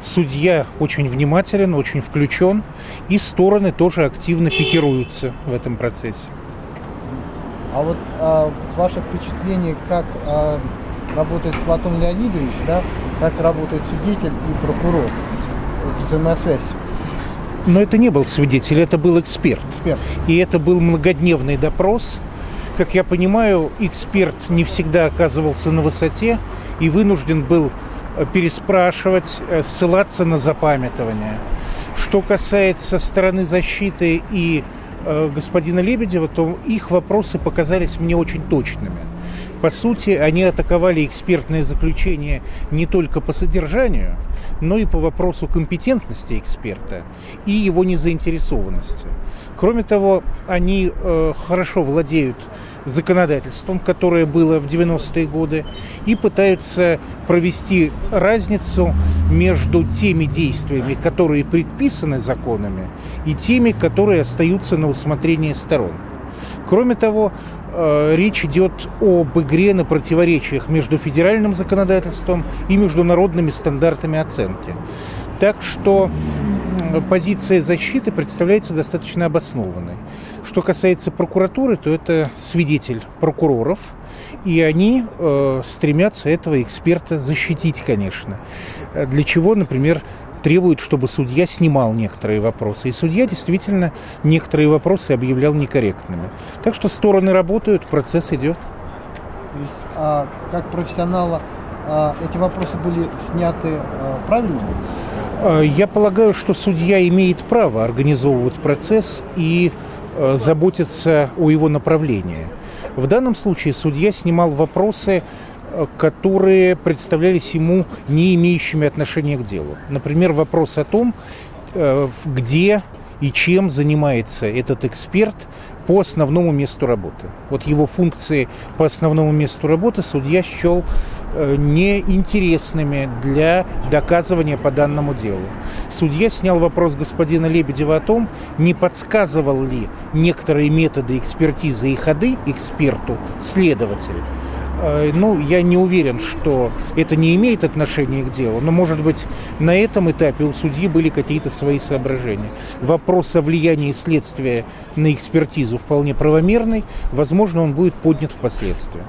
Судья очень внимателен, очень включен, и стороны тоже активно пикируются в этом процессе. А вот ваше впечатление, как работает Платон Леонидович, да, как работает свидетель и прокурор, взаимосвязь? Но это не был свидетель, это был эксперт. И это был многодневный допрос. Как я понимаю, эксперт не всегда оказывался на высоте и вынужден был переспрашивать, ссылаться на запамятование. Что касается стороны защиты и господина Лебедева, то их вопросы показались мне очень точными. По сути, они атаковали экспертное заключение не только по содержанию, но и по вопросу компетентности эксперта и его незаинтересованности. Кроме того, они хорошо владеют законодательством, которое было в 90-е годы, и пытаются провести разницу между теми действиями, которые предписаны законами, и теми, которые остаются на усмотрение сторон. Кроме того, речь идет об игре на противоречиях между федеральным законодательством и международными стандартами оценки. Так что позиция защиты представляется достаточно обоснованной. Что касается прокуратуры, то это свидетель прокуроров, и они стремятся этого эксперта защитить, конечно. Для чего, например, требуют, чтобы судья снимал некоторые вопросы. И судья действительно некоторые вопросы объявлял некорректными. Так что стороны работают, процесс идет. То есть, как профессионала, эти вопросы были сняты правильно? Я полагаю, что судья имеет право организовывать процесс и заботиться о его направлении. В данном случае судья снимал вопросы, которые представлялись ему не имеющими отношения к делу. Например, вопрос о том, где и чем занимается этот эксперт по основному месту работы. Вот его функции по основному месту работы судья счел неинтересными для доказывания по данному делу. Судья снял вопрос господина Лебедева о том, не подсказывал ли некоторые методы экспертизы и ходы эксперту следователь. Ну, я не уверен, что это не имеет отношения к делу, но, может быть, на этом этапе у судьи были какие-то свои соображения. Вопрос о влиянии следствия на экспертизу вполне правомерный, возможно, он будет поднят впоследствии.